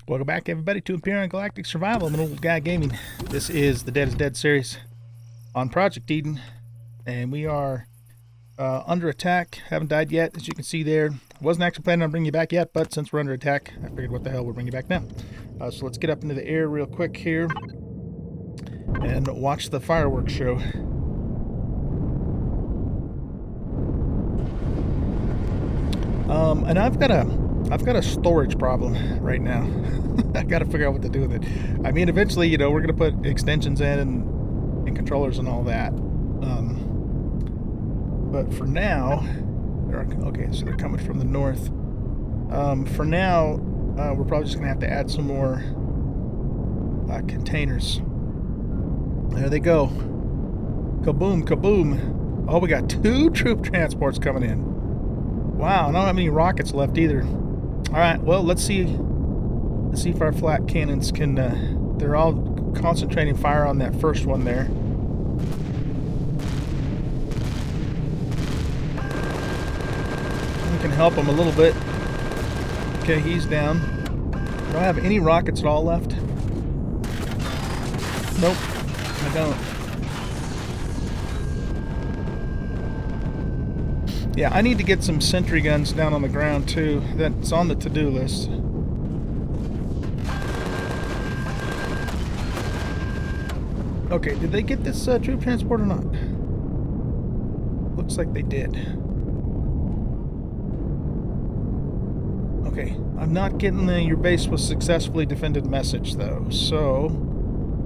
Welcome back, everybody, to Empyrion Galactic Survival. I'm an old guy gaming. This is the Dead is Dead series on Project Eden, and we are under attack. Haven't died yet, as you can see there. Wasn't actually planning on bringing you back yet, but since we're under attack, I figured what the hell, we'll bring you back now. So let's get up into the air real quick here and watch the fireworks show. And I've got a storage problem right now. I got to figure out what to do with it. I mean, eventually, you know, we're going to put extensions in and controllers and all that. But for now, okay, so they're coming from the north. For now, we're probably just going to have to add some more containers. There they go. Kaboom, kaboom. Oh, we got 2 troop transports coming in. Wow, I don't have any rockets left either. Alright, well, let's see if our flat cannons can, they're all concentrating fire on that first one there. We can help him a little bit. Okay, he's down. Do I have any rockets at all left? Nope, I don't. Yeah, I need to get some sentry guns down on the ground too. That's on the to-do list. Okay, did they get this troop transport or not? Looks like they did. Okay, I'm not getting the "your base was successfully defended" message though. So,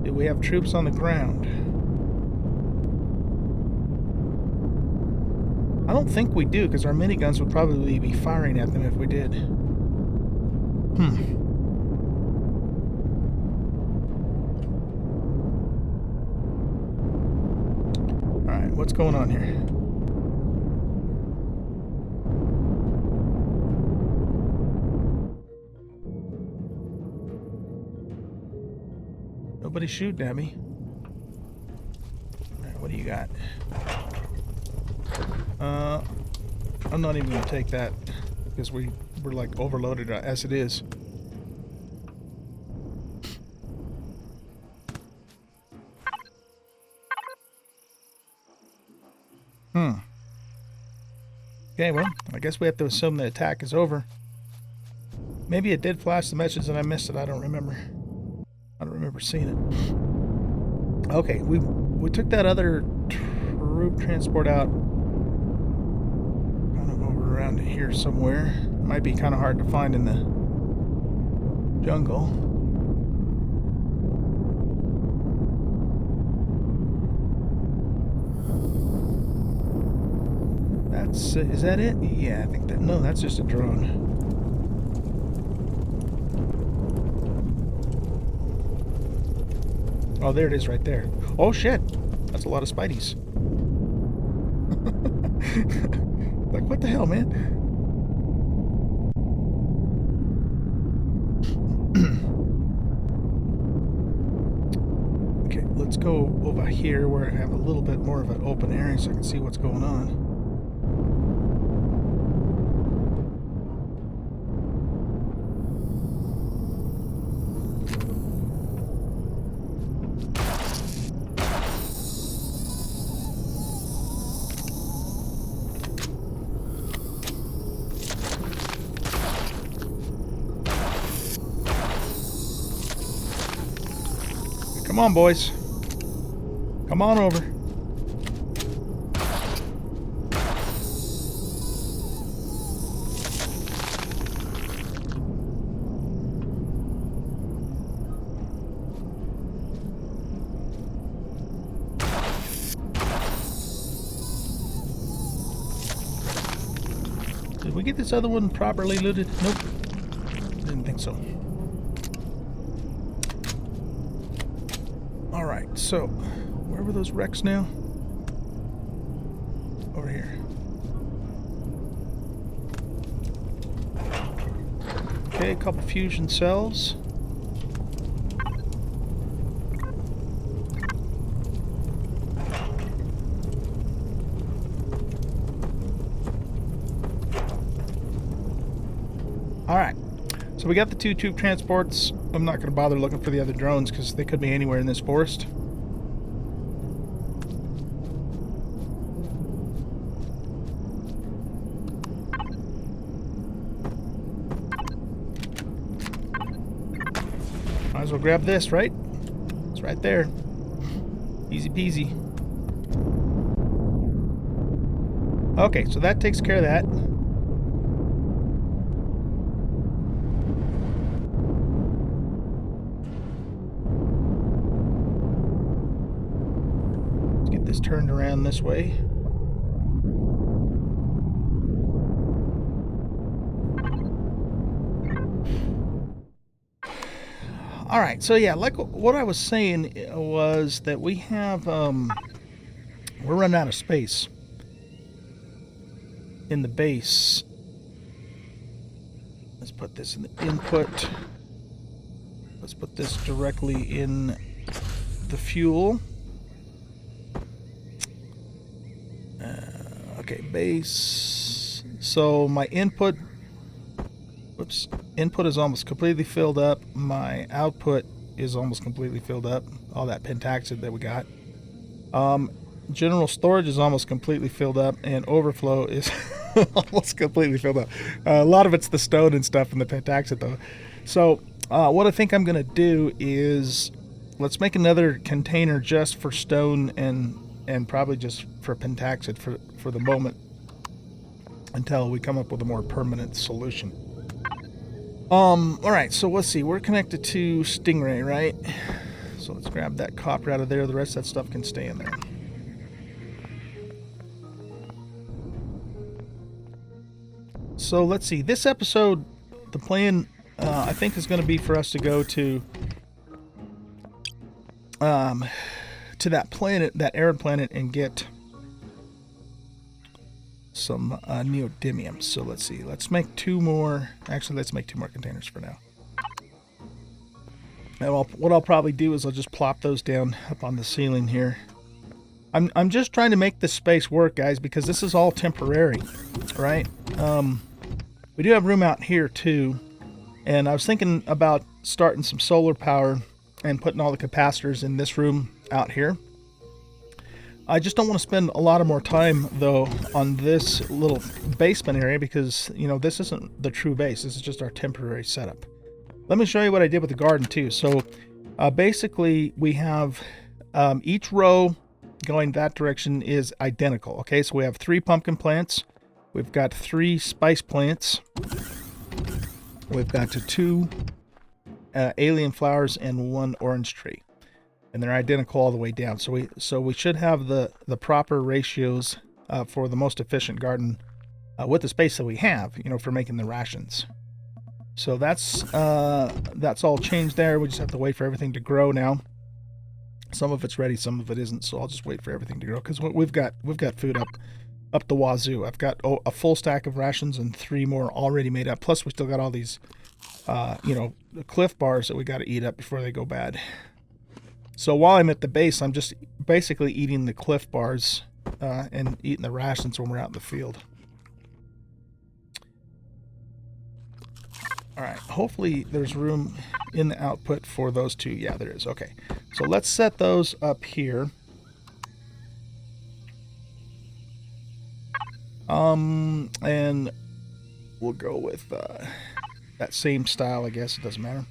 do we have troops on the ground? I don't think we do, because our miniguns would probably be firing at them if we did. Alright, what's going on here? Nobody's shooting at me. Alright, what do you got? I'm not even going to take that because we're like overloaded as it is. Okay, well, I guess we have to assume the attack is over. Maybe it did flash the message and I missed it. I don't remember. I don't remember seeing it. Okay, we took that other troop transport out. Around here somewhere. Might be kind of hard to find in the jungle. That's is that it? Yeah, I think that. No, that's just a drone. Oh, there it is right there. Oh shit, that's a lot of Spideys. Like, what the hell, man? Okay, let's go over here where I have a little bit more of an open area so I can see what's going on. Come on, boys. Come on over. Did we get this other one properly looted? Nope. Didn't think so. Alright, so, where were those wrecks now? Over here. Okay, a couple fusion cells. So we got the 2 tube transports. I'm not going to bother looking for the other drones because they could be anywhere in this forest. Might as well grab this, right? It's right there. Easy peasy. Okay, so that takes care of that. Let's get this turned around this way. All right, so yeah, like what I was saying was that we have, we're running out of space in the base. Let's put this in the input. Let's put this directly in the fuel. Okay, base. So my input, whoops, input is almost completely filled up. My output is almost completely filled up. All that pentaxid that we got. General storage is almost completely filled up, and overflow is almost completely filled up. A lot of it's the stone and stuff and the pentaxid though. So what I think I'm going to do is let's make another container just for stone and probably just for pentaxid for the moment until we come up with a more permanent solution. Alright, so let's see. We're connected to Stingray, right? So let's grab that copper out of there. The rest of that stuff can stay in there. So let's see. This episode, the plan, I think, is going to be for us to go to that planet, that arid planet, and get some neodymium. So let's see. Let's make 2 more. Actually, let's make 2 more containers for now. And what I'll probably do is I'll just plop those down up on the ceiling here. I'm just trying to make this space work, guys, because this is all temporary, right? We do have room out here too, and I was thinking about starting some solar power and putting all the capacitors in this room out here. I just don't want to spend a lot of more time though on this little basement area because, you know, this isn't the true base. This is just our temporary setup. Let me show you what I did with the garden too. So basically we have each row going that direction is identical. Okay, so we have 3 pumpkin plants. We've got 3 spice plants. We've got 2 alien flowers and 1 orange tree. And they're identical all the way down. So we should have the proper ratios for the most efficient garden with the space that we have, you know, for making the rations. So that's all changed there. We just have to wait for everything to grow now. Some of it's ready, some of it isn't. So I'll just wait for everything to grow because we've got food up the wazoo. I've got a full stack of rations and 3 more already made up. Plus we still got all these, you know, the Cliff bars that we got to eat up before they go bad. So while I'm at the base, I'm just basically eating the Cliff bars and eating the rations when we're out in the field. All right, hopefully there's room in the output for those 2. Yeah, there is. Okay, so let's set those up here. And we'll go with that same style, I guess. It doesn't matter.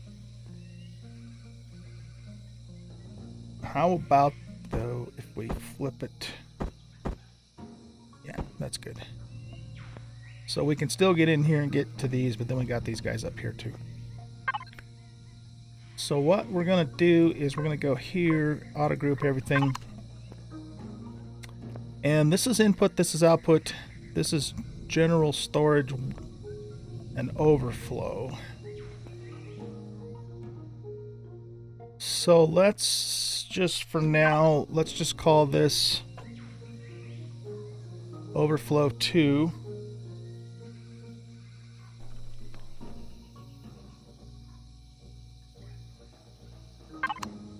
How about, though, if we flip it? Yeah, that's good. So we can still get in here and get to these, but then we got these guys up here too. So what we're going to do is we're going to go here, auto group everything. And this is input, this is output, this is general storage and overflow. So let's just, for now, let's just call this overflow 2.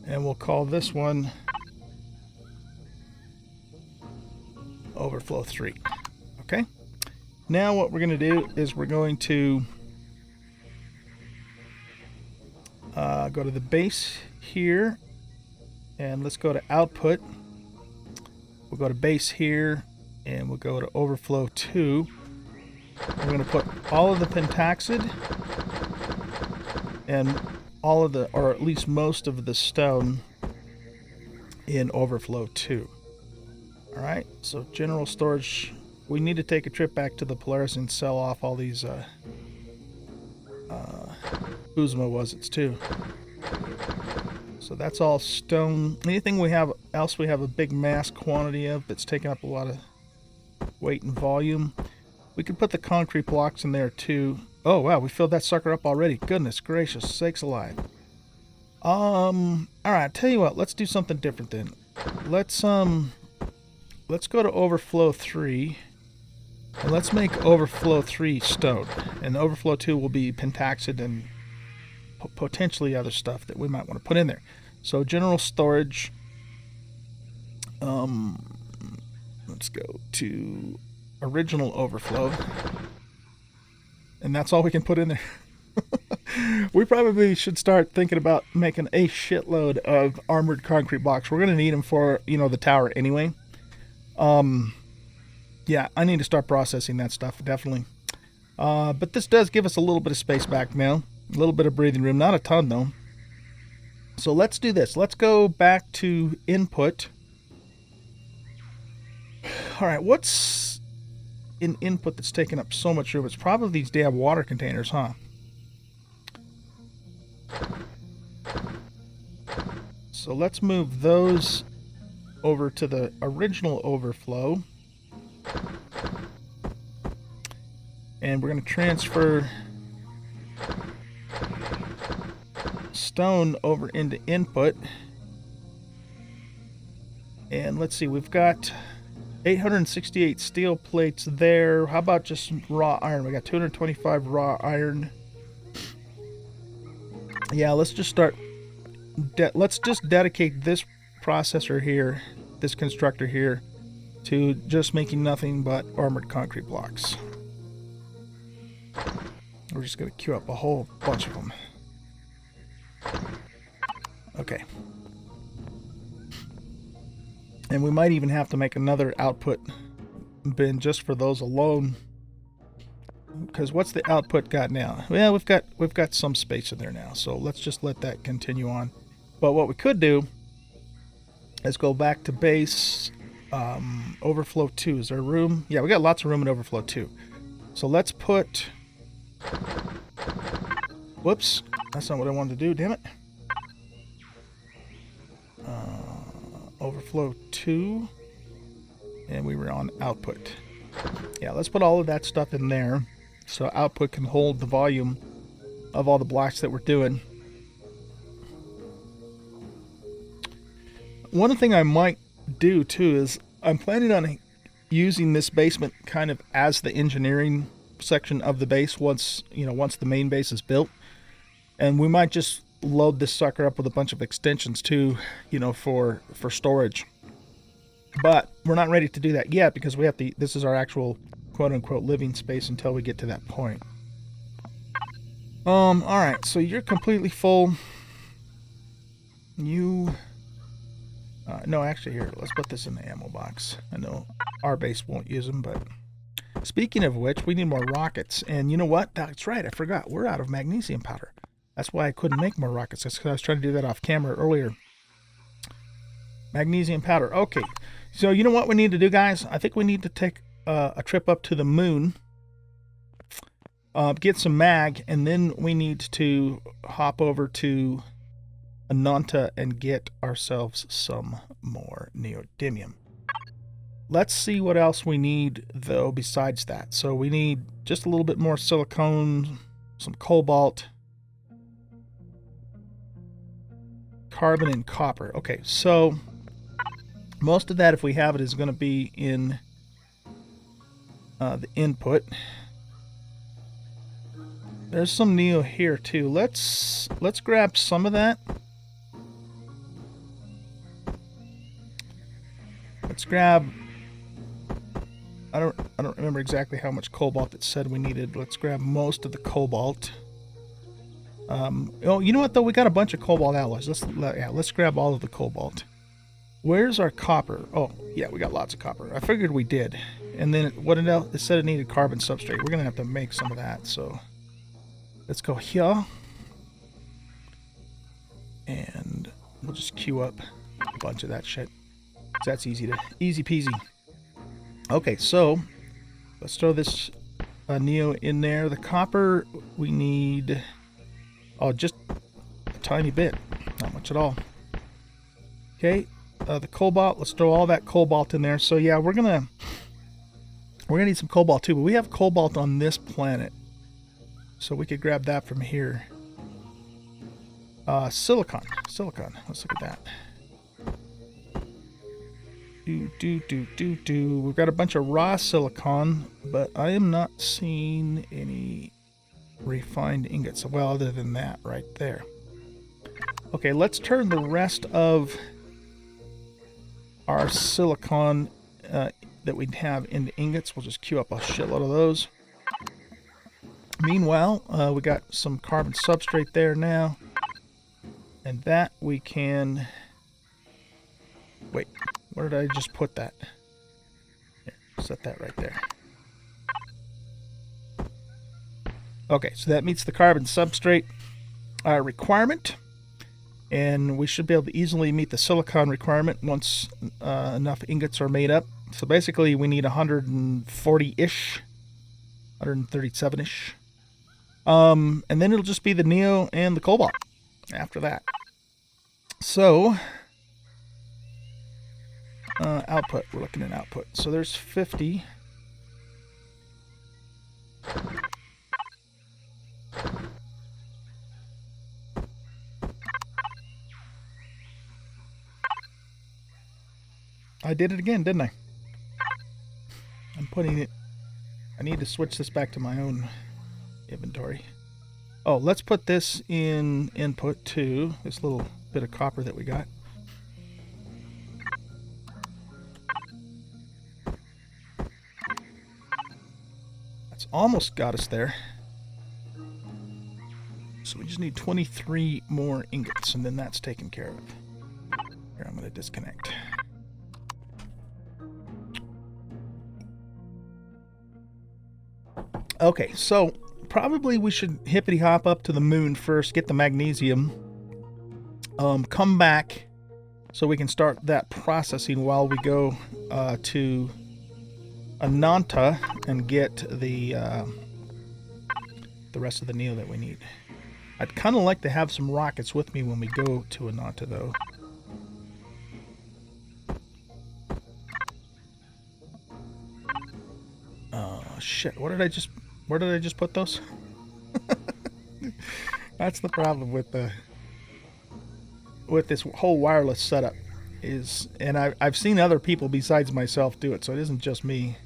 And we'll call this one overflow 3. Okay. Now what we're going to do is we're going to Go to the base here, and let's go to output. We'll go to base here, and we'll go to overflow 2. We're going to put all of the pentaxid and all of the, or at least most of the stone in overflow 2. Alright, so general storage. We need to take a trip back to the Polaris and sell off all these Uzma was it too. So that's all stone. Anything we have else we have a big mass quantity of that's taking up a lot of weight and volume. We could put the concrete blocks in there too. Oh wow, we filled that sucker up already. Goodness gracious sakes alive. Alright, tell you what, let's do something different then. Let's go to overflow 3. And let's make overflow 3 stone. And overflow 2 will be pentaxid and potentially other stuff that we might want to put in there. So general storage. Let's go to original overflow. And that's all we can put in there. We probably should start thinking about making a shitload of armored concrete blocks. We're going to need them for, you know, the tower anyway. Yeah, I need to start processing that stuff, definitely. But this does give us a little bit of space back now. A little bit of breathing room. Not a ton, though. So let's do this. Let's go back to input. Alright, what's in input that's taking up so much room? It's probably these damn water containers, huh? So let's move those over to the original overflow. And we're going to transfer stone over into input. And let's see, we've got 868 steel plates there. How about just raw iron? We got 225 raw iron. Yeah, let's just start. Let's just dedicate this processor here, this constructor here, to just making nothing but armored concrete blocks. We're just going to queue up a whole bunch of them. Okay. And we might even have to make another output bin just for those alone. Because what's the output got now? Well, we've got some space in there now, so let's just let that continue on. But what we could do is go back to base overflow 2. Is there room? Yeah, we got lots of room in overflow 2. So let's put... Whoops, that's not what I wanted to do, damn it. Overflow 2, and we were on output. Yeah, let's put all of that stuff in there so output can hold the volume of all the blocks that we're doing. One thing I might do too is I'm planning on using this basement kind of as the engineering section of the base once the main base is built, and we might just load this sucker up with a bunch of extensions too, for storage. But we're not ready to do that yet because we have to. This is our actual quote-unquote living space until we get to that point. All right, so you're completely full. You no, actually, here, let's put this in the ammo box. I know our base won't use them, but speaking of which, we need more rockets. And you know what? That's right, I forgot. We're out of magnesium powder. That's why I couldn't make more rockets. That's because I was trying to do that off camera earlier. Magnesium powder. Okay, so you know what we need to do, guys? I think we need to take a trip up to the moon, get some mag, and then we need to hop over to Ananta and get ourselves some more neodymium. Let's see what else we need, though, besides that. So we need just a little bit more silicone, some cobalt, carbon, and copper. Okay, so most of that, if we have it, is going to be in the input. There's some neo here too. Let's grab some of that. Let's grab. I don't remember exactly how much cobalt it said we needed. Let's grab most of the cobalt. Oh, you know what though? We got a bunch of cobalt alloys. Let's grab all of the cobalt. Where's our copper? Oh, yeah, we got lots of copper. I figured we did. And then it said it needed carbon substrate. We're gonna have to make some of that. So let's go here, and we'll just queue up a bunch of that shit. That's easy peasy. Okay, so let's throw this Neo in there. The copper we need, oh, just a tiny bit, not much at all. Okay, the cobalt. Let's throw all that cobalt in there. So yeah, we're gonna need some cobalt too. But we have cobalt on this planet, so we could grab that from here. Silicon. Let's look at that. We've got a bunch of raw silicon, but I am not seeing any refined ingots. Well, other than that right there. Okay, let's turn the rest of our silicon that we have into ingots. We'll just queue up a shitload of those. Meanwhile, we got some carbon substrate there now. And that we can... Wait, where did I just put that? Here, set that right there. Okay, so that meets the carbon substrate requirement. And we should be able to easily meet the silicon requirement once enough ingots are made up. So basically we need 140-ish, 137-ish. And then it'll just be the Neo and the cobalt after that. So, output. We're looking at output. So there's 50. I did it again, didn't I? I'm putting it... I need to switch this back to my own inventory. Oh, let's put this in input too. This little bit of copper that we got. That's almost got us there. So we just need 23 more ingots, and then that's taken care of. Here, I'm going to disconnect. Okay, so probably we should hippity hop up to the moon first, get the magnesium, come back so we can start that processing while we go to Ananta and get the rest of the Neo that we need. I'd kind of like to have some rockets with me when we go to Ananta, though. Oh shit! Where did I just put those? That's the problem with this whole wireless setup is, and I've seen other people besides myself do it, so it isn't just me.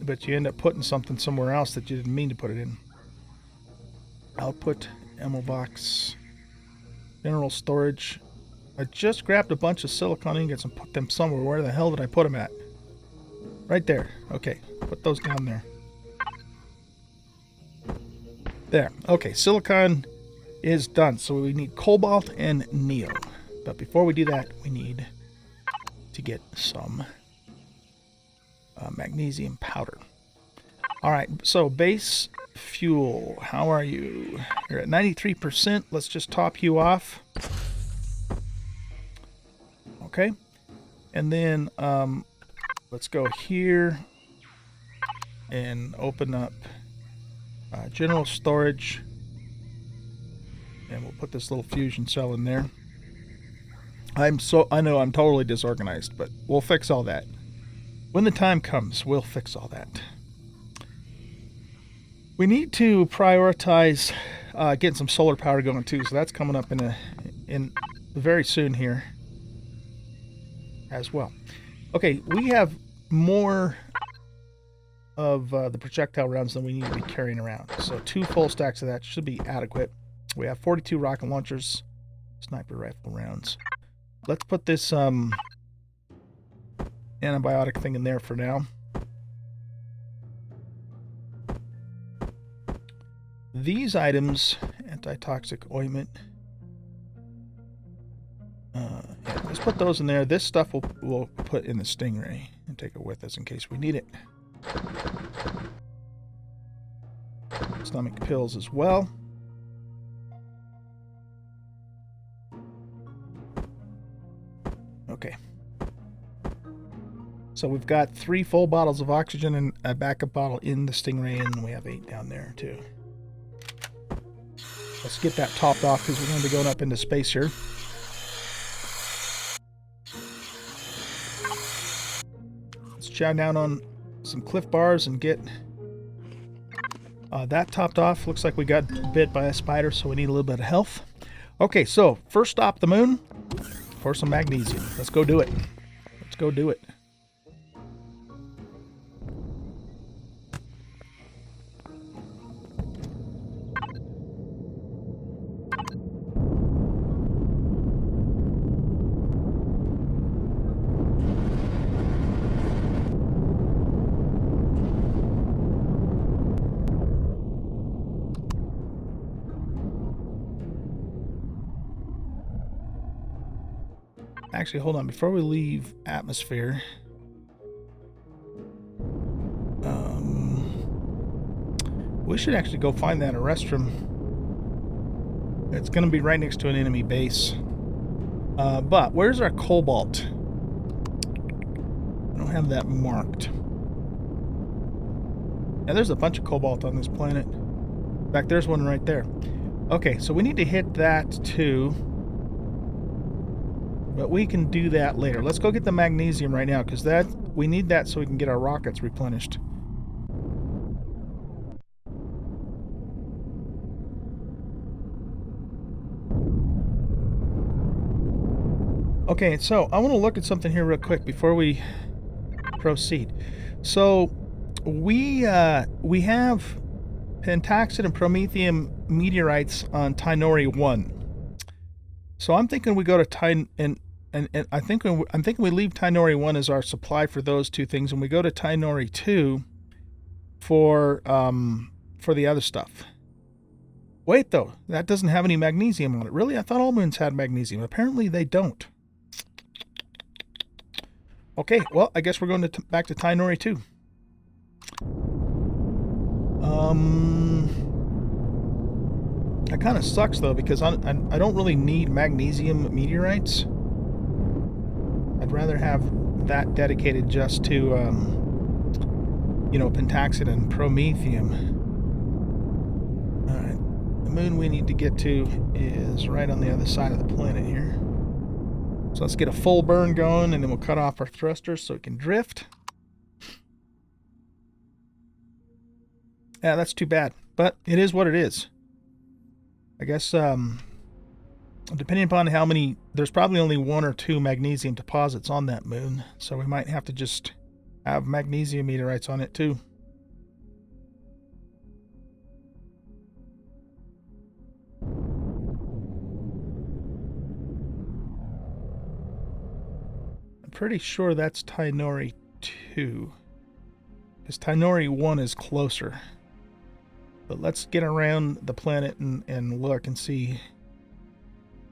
But you end up putting something somewhere else that you didn't mean to put it in. Output, ammo box, general storage. I just grabbed a bunch of silicon ingots and put them somewhere. Where the hell did I put them at? Right there. Okay, put those down there. There. Okay, silicon is done. So we need cobalt and Neo. But before we do that, we need to get some magnesium powder. Alright, so base fuel. How are you? You're at 93%. Let's just top you off. Okay. And then let's go here and open up general storage. And we'll put this little fusion cell in there. I know I'm totally disorganized, but we'll fix all that. When the time comes, we'll fix all that. We need to prioritize getting some solar power going too, so that's coming up in very soon here as well. Okay, we have more of the projectile rounds than we need to be carrying around. So 2 full stacks of that should be adequate. We have 42 rocket launchers, sniper rifle rounds. Let's put this antibiotic thing in there for now. these items, antitoxic ointment. Yeah, let's put those in there. This stuff we'll put in the Stingray and take it with us in case we need it. Stomach pills as well. Okay. So we've got 3 full bottles of oxygen and a backup bottle in the Stingray, and we have 8 down there too. Let's get that topped off because we're going to be going up into space here. Let's chow down on some Cliff Bars and get that topped off. Looks like we got bit by a spider, so we need a little bit of health. Okay, so first stop, the moon for some magnesium. Let's go do it. Let's go do it. Actually, hold on. Before we leave atmosphere, we should actually go find that a restroom. It's going to be right next to an enemy base. But where's our cobalt? I don't have that marked. Yeah, there's a bunch of cobalt on this planet. In fact, there's one right there. Okay, so we need to hit that too. But we can do that later. Let's go get the magnesium right now, because we need that so we can get our rockets replenished. Okay, so I want to look at something here real quick before we proceed. So we have pentaxid and promethium meteorites on Tainori 1. So I'm thinking we go to I'm thinking we leave Tainori 1 as our supply for those 2 things, and we go to Tainori 2 for the other stuff. Wait though, that doesn't have any magnesium on it. Really? I thought all moons had magnesium. Apparently they don't. Okay, well, I guess we're going back to Tainori 2. That kind of sucks though, because I don't really need magnesium meteorites. I'd rather have that dedicated just to, you know, pentaxid and promethium. Alright, the moon we need to get to is right on the other side of the planet here. So let's get a full burn going, and then we'll cut off our thrusters so it can drift. Yeah, that's too bad, but it is what it is. I guess, depending upon how many, there's probably only 1 or 2 magnesium deposits on that moon, so we might have to just have magnesium meteorites on it too. I'm pretty sure that's Tainori 2, because Tainori 1 is closer. But let's get around the planet and look and see.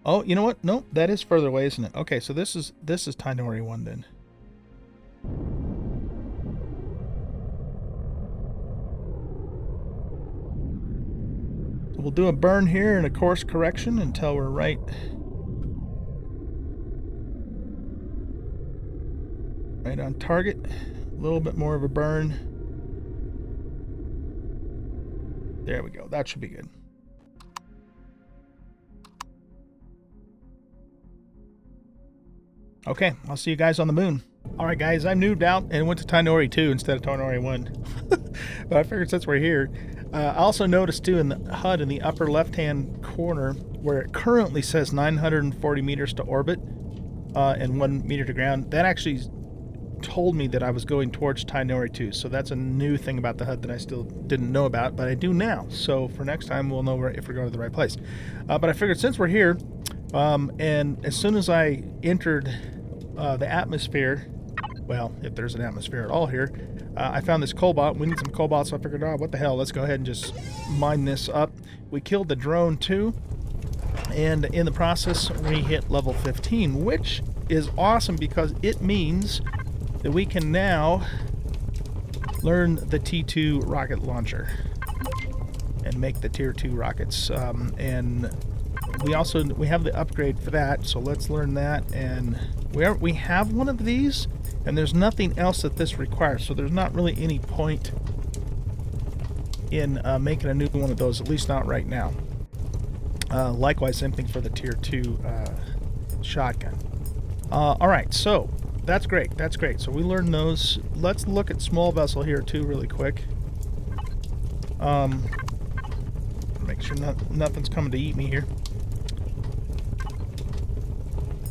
Oh, you know what? Nope, that is further away, isn't it? Okay, so this is Tainori 1 then. So we'll do a burn here and a course correction until we're right on target. A little bit more of a burn. There we go. That should be good. Okay, I'll see you guys on the moon. Alright guys, I moved out and went to Tainori 2 instead of Tainori 1. But I figured since we're here, I also noticed too in the HUD in the upper left-hand corner where it currently says 940 meters to orbit and 1 meter to ground, that actually told me that I was going towards Tainori 2. So that's a new thing about the HUD that I still didn't know about, but I do now. So for next time, we'll know if we're going to the right place. But I figured since we're here, and as soon as I entered the atmosphere, Well, if there's an atmosphere at all here. I found this cobalt. We need some cobalt, so I figured, oh, what the hell, let's go ahead and just mine this up. We killed the drone too, and in the process we hit level 15, which is awesome because it means that we can now learn the T2 rocket launcher and make the tier 2 rockets, and we have the upgrade for that, so let's learn that. And we have one of these, and there's nothing else that this requires, so there's not really any point in making a new one of those, at least not right now. Likewise, same thing for the tier 2 shotgun. Alright, so that's great, that's great. So we learned those. Let's look at small vessel here too really quick. Make sure nothing's coming to eat me here.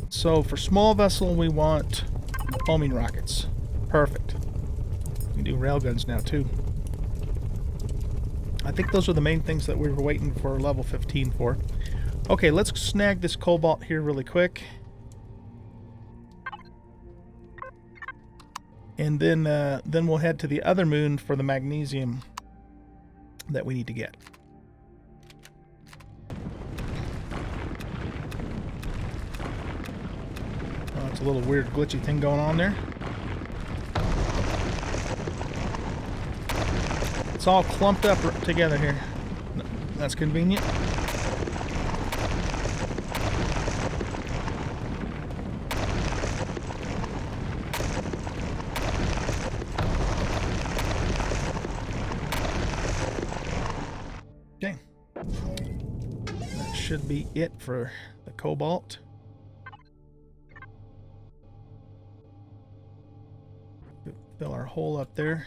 So for small vessel we want homing rockets. Perfect. We can do railguns now too. I think those are the main things that we were waiting for level 15 for. Okay, let's snag this cobalt here really quick. And then we'll head to the other moon for the magnesium that we need to get. Oh, it's a little weird glitchy thing going on there. It's all clumped up together here. That's convenient. Okay. That should be it for the cobalt. Fill our hole up there.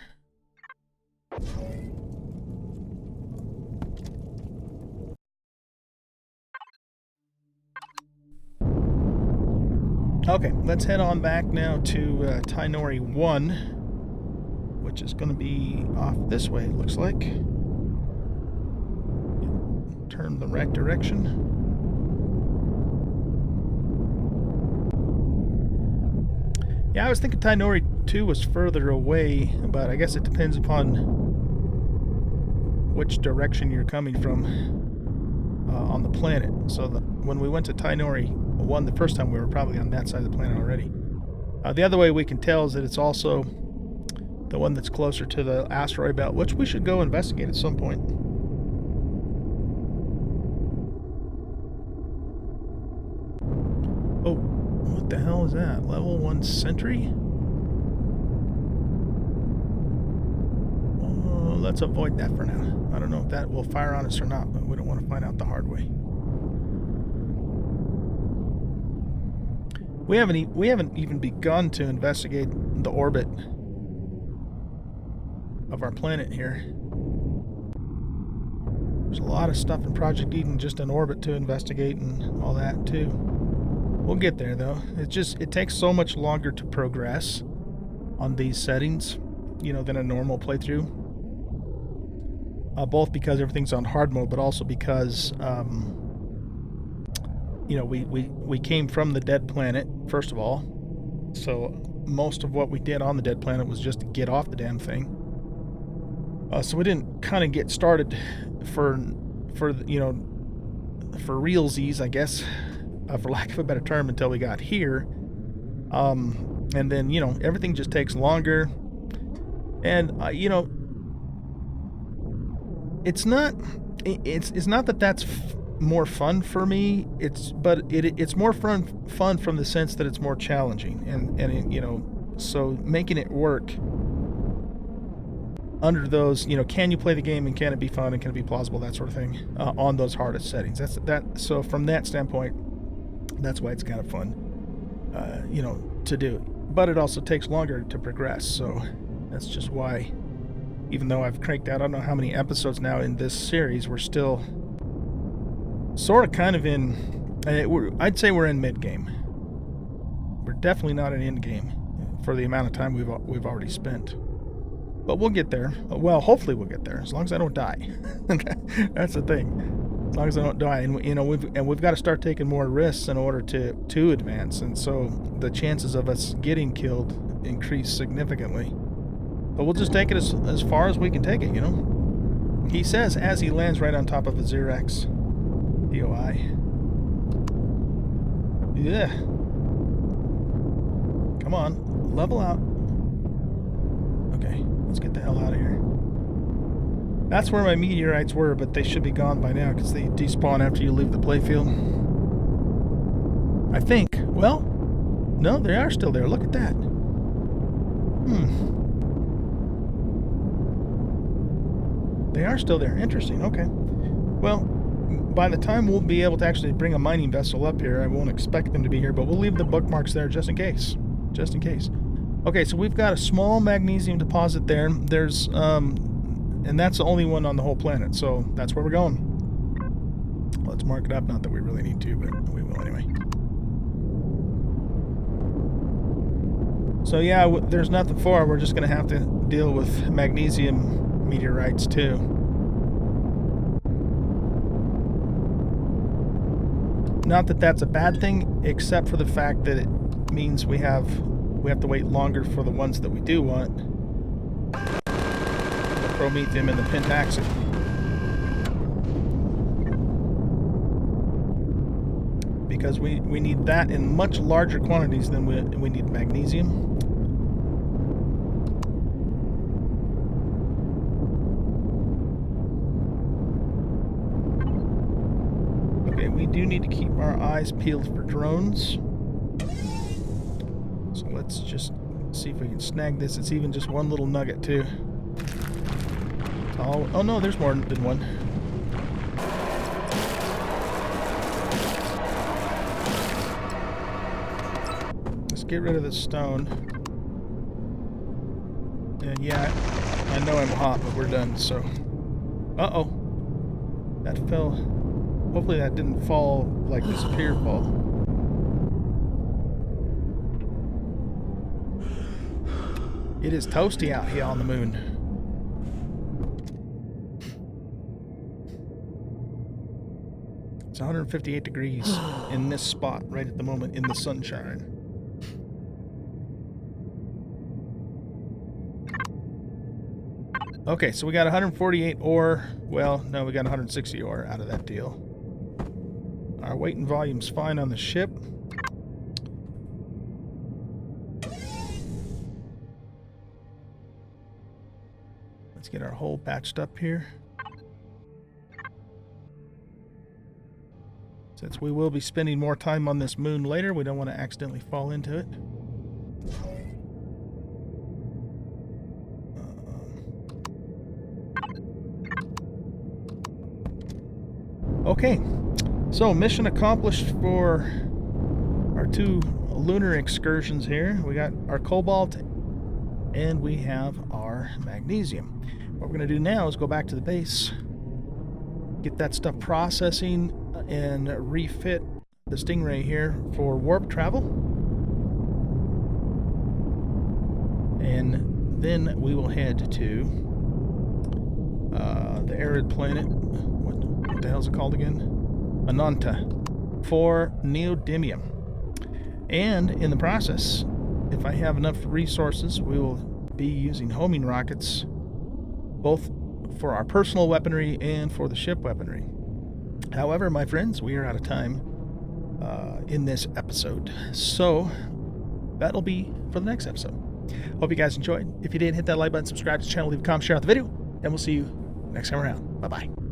Okay, let's head on back now to Tainori 1, which is going to be off this way, it looks like. Turn the right direction. Yeah, I was thinking Tainori 2 was further away, but I guess it depends upon which direction you're coming from on the planet. So when we went to Tainori 1 the first time, we were probably on that side of the planet already. The other way we can tell is that it's also the one that's closer to the asteroid belt, which we should go investigate at some point. Oh, what the hell is that? Level 1 sentry? Oh, let's avoid that for now. I don't know if that will fire on us or not, but we don't want to find out the hard way. We haven't even begun to investigate the orbit of our planet here. There's a lot of stuff in Project Eden just in orbit to investigate and all that too. We'll get there though. It takes so much longer to progress on these settings, you know, than a normal playthrough. Both because everything's on hard mode, but also because you know, we came from the dead planet, first of all. So most of what we did on the dead planet was just to get off the damn thing. So we didn't kind of get started for you know, for realsies, I guess, for lack of a better term, until we got here. And then, you know, everything just takes longer. And, you know, it's not that that's more fun for me. It's more fun from the sense that it's more challenging, and it, you know, so making it work under those, you know, can you play the game and can it be fun and can it be plausible, that sort of thing, on those hardest settings. So from that standpoint, that's why it's kind of fun, you know, to do. But it also takes longer to progress, so that's just why, even though I've cranked out I don't know how many episodes now in this series, we're still sort of kind of in, I'd say we're in mid-game. We're definitely not in end-game for the amount of time we've already spent. But we'll get there. Well, hopefully we'll get there, as long as I don't die. That's the thing. As long as I don't die, and you know, we've got to start taking more risks in order to advance. And so the chances of us getting killed increase significantly. But we'll just take it as far as we can take it, you know? He says as he lands right on top of a Xerex POI. Yeah. Come on, level out. Okay, let's get the hell out of here. That's where my meteorites were, but they should be gone by now because they despawn after you leave the playfield. I think. Well, no, they are still there. Look at that. They are still there. Interesting. Okay. Well, by the time we'll be able to actually bring a mining vessel up here, I won't expect them to be here, but we'll leave the bookmarks there just in case. Just in case. Okay, so we've got a small magnesium deposit there. There's, and that's the only one on the whole planet, so that's where we're going. Let's mark it up. Not that we really need to, but we will anyway. So yeah, there's nothing for it. We're just going to have to deal with magnesium meteorites too. Not that that's a bad thing, except for the fact that it means we have to wait longer for the ones that we do want. The promethium and the pentaxium. Because we need that in much larger quantities than we need magnesium. Okay, we do need to keep our eyes peeled for drones. So let's just see if we can snag this. It's even just one little nugget too. Oh no, there's more than one. Let's get rid of this stone. And yeah, I know I'm hot, but we're done, so. Uh-oh. That fell. Hopefully that didn't fall like the Superior fall. It is toasty out here on the moon. It's 158 degrees in this spot right at the moment in the sunshine. Okay, so we got 148 ore. Well, no, we got 160 ore out of that deal. Our weight and volume's fine on the ship. Let's get our hole patched up here. Since we will be spending more time on this moon later, we don't want to accidentally fall into it. Okay, so mission accomplished for our 2 lunar excursions here. We got our cobalt and we have our magnesium. What we're going to do now is go back to the base, get that stuff processing, and refit the Stingray here for warp travel. And then we will head to the arid planet. What the hell is it called again? Ananta, for neodymium. And in the process, if I have enough resources, we will be using homing rockets, both for our personal weaponry and for the ship weaponry. However, my friends, we are out of time in this episode, so that'll be for the next episode. Hope you guys enjoyed. If you did, hit that like button, subscribe to the channel, leave a comment, share out the video, and we'll see you next time around. Bye-bye.